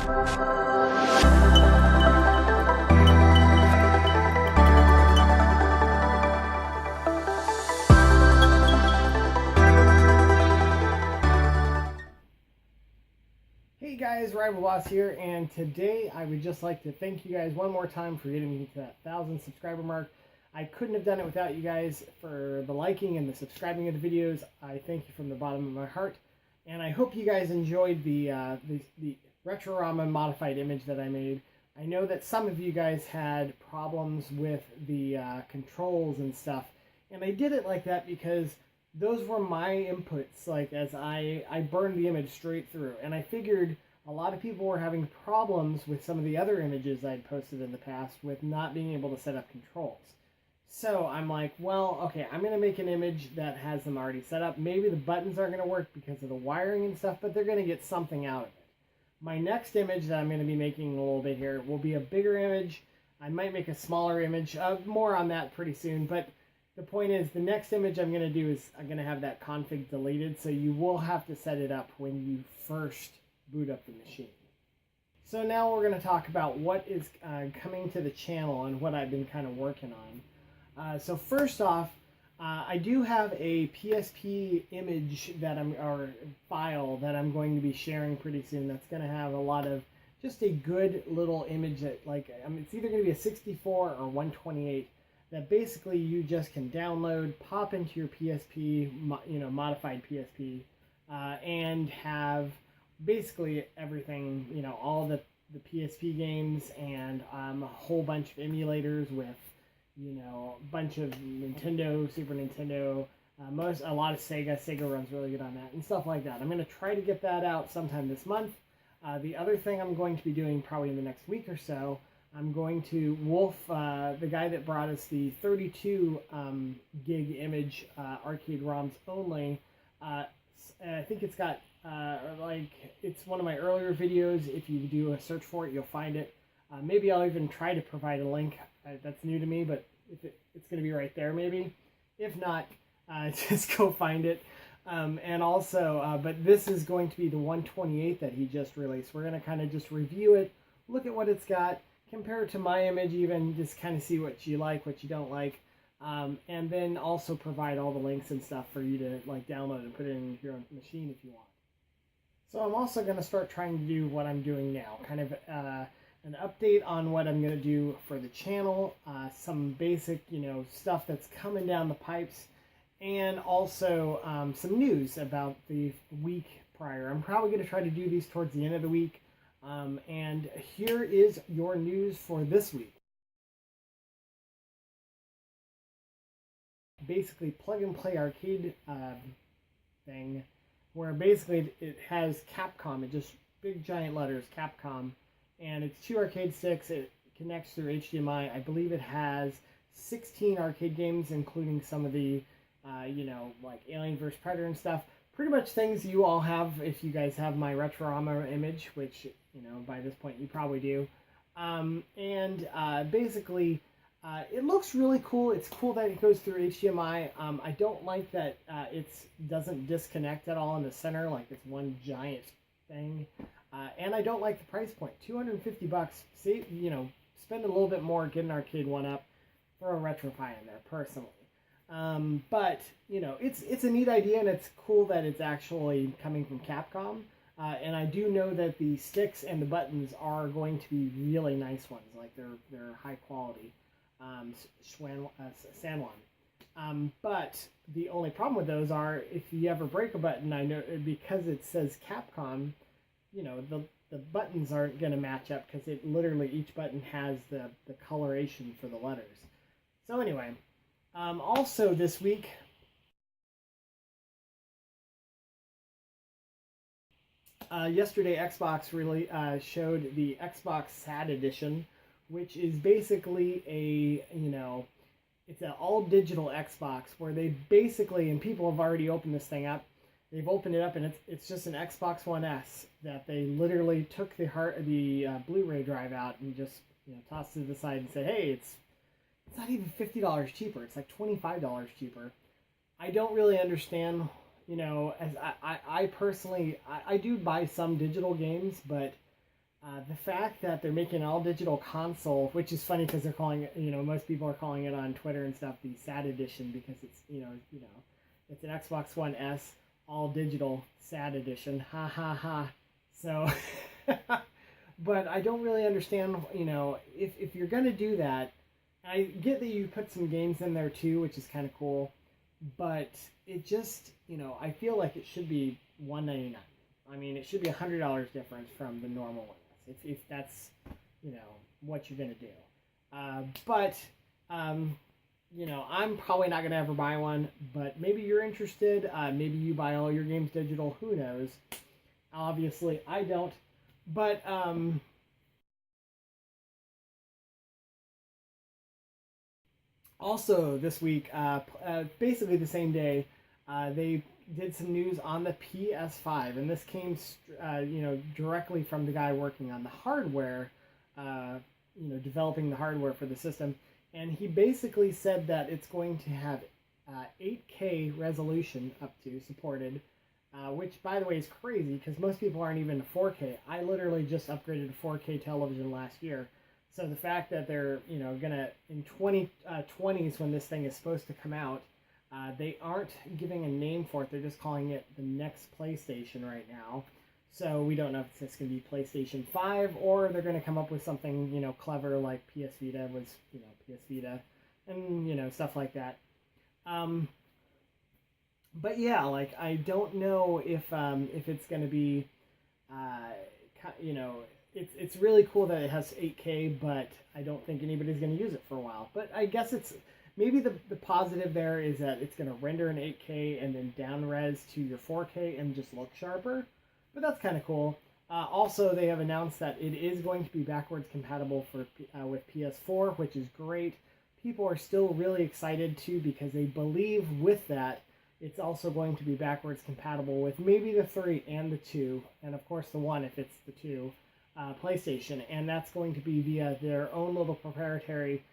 Hey guys, RivalBoss here, and today I would just like to thank you guys one more time for getting me to that 1,000 subscriber mark. I couldn't have done it without you guys for the liking and the subscribing of the videos. I thank you from the bottom of my heart, and I hope you guys enjoyed the Retrorama modified image that I made. I know that some of you guys had problems with the controls and stuff, and I did it like that because those were my inputs, like as I burned the image straight through, and I figured a lot of people were having problems with some of the other images I'd posted in the past with not being able to set up controls. So I'm like, well, okay, I'm going to make an image that has them already set up. Maybe the buttons aren't going to work because of the wiring and stuff, but they're going to get something out of it. My next image that I'm going to be making a little bit here will be a bigger image. I might make a smaller image, more on that pretty soon, but the point is, the next image I'm going to do is I'm going to have that config deleted, so you will have to set it up when you first boot up the machine. So now we're going to talk about what is coming to the channel and what I've been kind of working on. So first off, I do have a PSP image that or file that I'm going to be sharing pretty soon. That's going to have a lot of just a good little image that, like, it's either going to be a 64 or 128. That basically you just can download, pop into your PSP, modified PSP, and have basically everything, all the PSP games and a whole bunch of emulators with, a bunch of Nintendo, Super Nintendo, a lot of Sega. Sega runs really good on that and stuff like that. I'm going to try to get that out sometime this month. The other thing I'm going to be doing probably in the next week or so, I'm going to Wolf, the guy that brought us the 32 gig image arcade ROMs only. I think it's got, it's one of my earlier videos. If you do a search for it, you'll find it. Maybe I'll even try to provide a link. That's new to me, but it's going to be right there maybe. If not, just go find it. And also, but this is going to be the 128 that he just released. We're going to kind of just review it, look at what it's got, compare it to my image, even just kind of see what you like, what you don't like, and then also provide all the links and stuff for you to download and put it in your own machine if you want. So I'm also going to start trying to do what I'm doing now, kind of an update on what I'm going to do for the channel, some basic stuff that's coming down the pipes, and also some news about the week prior. I'm probably going to try to do these towards the end of the week. And here is your news for this week. Basically, plug and play arcade thing, where basically it has Capcom, it just big giant letters, Capcom, and it's 2 arcade sticks. It connects through HDMI. I believe it has 16 arcade games, including some of the, like Alien vs. Predator and stuff. Pretty much things you all have if you guys have my Retrorama image, which, by this point you probably do. Basically, it looks really cool. It's cool that it goes through HDMI. I don't like that it doesn't disconnect at all in the center, like it's one giant thing. And I don't like the price point. $250. See, spend a little bit more, get an arcade one up, throw a RetroPie in there, personally. But, it's a neat idea, and it's cool that it's actually coming from Capcom. And I do know that the sticks and the buttons are going to be really nice ones, like they're high quality, Sanwan. But the only problem with those are, if you ever break a button, I know because it says Capcom, the buttons aren't going to match up, because it literally, each button has the coloration for the letters. So anyway, also this week, yesterday Xbox really showed the Xbox SAT edition, which is basically it's an all-digital Xbox, where they basically, and people have already opened this thing up, they've opened it up, and it's just an Xbox One S that they literally took the Blu-ray drive out and just tossed it to the side and said, hey, it's not even $50 cheaper. It's like $25 cheaper. I don't really understand, as I personally, I do buy some digital games, but The fact that they're making an all-digital console, which is funny because they're calling it, most people are calling it on Twitter and stuff the SAD edition because it's, it's an Xbox One S all-digital SAD edition. Ha ha ha. So, but I don't really understand, if you're going to do that, I get that you put some games in there too, which is kind of cool, but it just, I feel like it should be $199. I mean, it should be $100 difference from the normal one. If that's, what you're going to do. But, I'm probably not going to ever buy one, but maybe you're interested. Maybe you buy all your games digital. Who knows? Obviously, I don't. But, also this week, basically the same day, they did some news on the PS5, and this came, directly from the guy working on the hardware, developing the hardware for the system, and he basically said that it's going to have 8K resolution up to supported, which, by the way, is crazy because most people aren't even to 4K. I literally just upgraded to 4K television last year, so the fact that they're, gonna in 2020s when this thing is supposed to come out. They aren't giving a name for it. They're just calling it the next PlayStation right now. So we don't know if it's going to be PlayStation 5 or they're going to come up with something, clever like PS Vita was, PS Vita and, stuff like that. But yeah, like, I don't know if it's going to be, it's really cool that it has 8K, but I don't think anybody's going to use it for a while. But I guess it's... Maybe the positive there is that it's going to render in 8K and then down res to your 4K and just look sharper. But that's kind of cool. Also, they have announced that it is going to be backwards compatible for with PS4, which is great. People are still really excited too because they believe with that it's also going to be backwards compatible with maybe the 3 and the 2, and of course the 1 if it's the 2 PlayStation. And that's going to be via their own little proprietary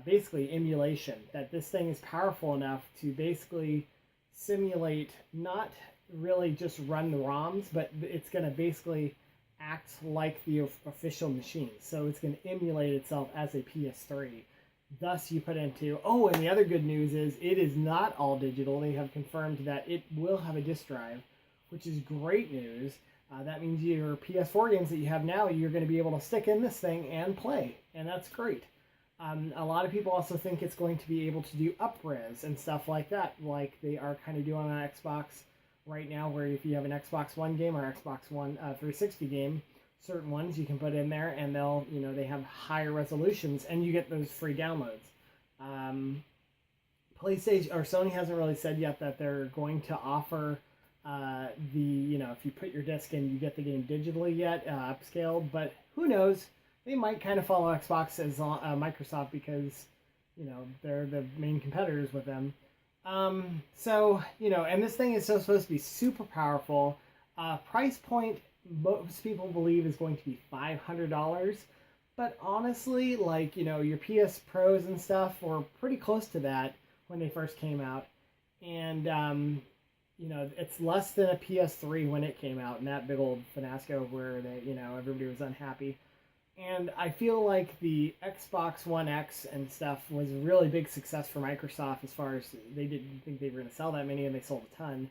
basically emulation, that this thing is powerful enough to basically simulate, not really just run the ROMs, but it's going to basically act like the official machine. So it's going to emulate itself as a PS3. Thus you put into, and the other good news is it is not all digital. They have confirmed that it will have a disk drive, which is great news. That means your PS4 games that you have now, you're going to be able to stick in this thing and play, and that's great. A lot of people also think it's going to be able to do up-res and stuff like that, like they are kind of doing on Xbox right now, where if you have an Xbox One game or Xbox One 360 game, certain ones you can put in there, and they'll, they have higher resolutions, and you get those free downloads. PlayStation or Sony hasn't really said yet that they're going to offer if you put your disc in, you get the game digitally yet, upscaled, but who knows? They might kind of follow Xbox as Microsoft because, they're the main competitors with them. And this thing is supposed to be super powerful. Price point, most people believe is going to be $500. But honestly, like, your PS Pros and stuff were pretty close to that when they first came out. And, it's less than a PS3 when it came out, and that big old fiasco where everybody was unhappy. And I feel like the Xbox One X and stuff was a really big success for Microsoft as far as they didn't think they were going to sell that many, and they sold a ton.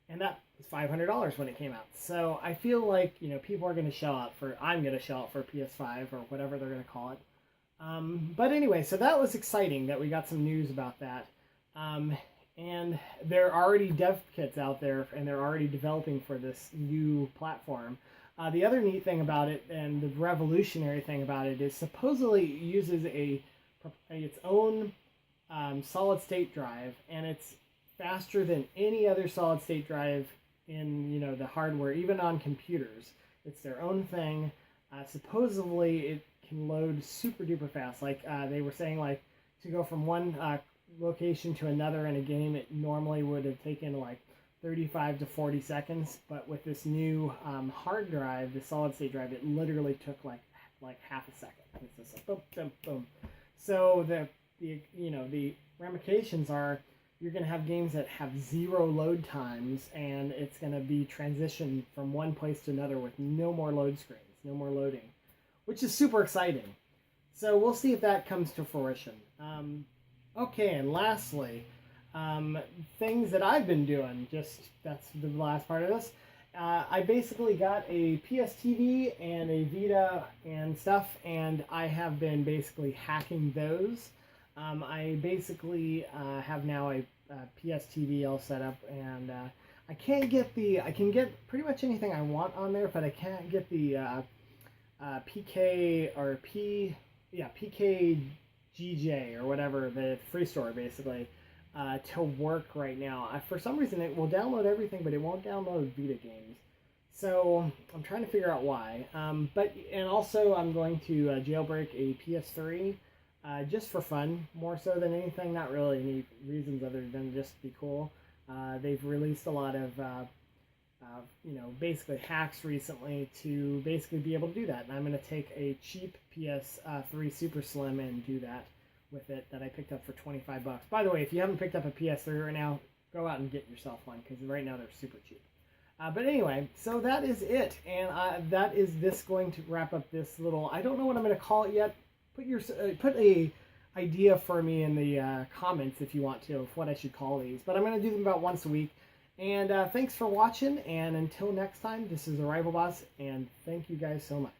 And that was $500 when it came out. So I feel like, people are going to shell out for, I'm going to shell out for PS5 or whatever they're going to call it. But anyway, so that was exciting that we got some news about that. And there are already dev kits out there, and they're already developing for this new platform. The other neat thing about it, and the revolutionary thing about it, is supposedly it uses its own solid state drive, and it's faster than any other solid state drive in the hardware, even on computers. It's their own thing. Supposedly it can load super duper fast. Like they were saying, like to go from one location to another in a game, it normally would have taken like 35 to 40 seconds, but with this new hard drive, the solid state drive, it literally took like half a second. It's just like boom, boom, boom. So the ramifications are you're going to have games that have 0 load times, and it's going to be transitioned from one place to another with no more load screens, no more loading, which is super exciting. So we'll see if that comes to fruition. Okay, and lastly, things that I've been doing, that's the last part of this. I basically got a PS TV and a Vita and stuff, and I have been basically hacking those. I basically have now a PS TV all set up, and I can get pretty much anything I want on there, but I can't get the PKGJ or whatever, the free store basically, to work right now. For some reason it will download everything, but it won't download Vita games. So I'm trying to figure out why. And also I'm going to jailbreak a PS3 just for fun, more so than anything. Not really any reasons other than just be cool. They've released a lot of basically hacks recently to basically be able to do that. And I'm going to take a cheap PS3 Super Slim and do that with it, that I picked up for $25. By the way, if you haven't picked up a PS3 right now, go out and get yourself one, because right now they're super cheap. But anyway, so that is it, and that is this going to wrap up this little. I don't know what I'm going to call it yet. Put a idea for me in the comments if you want to of what I should call these. But I'm going to do them about once a week. And thanks for watching, and until next time, this is the RivalBoss, and thank you guys so much.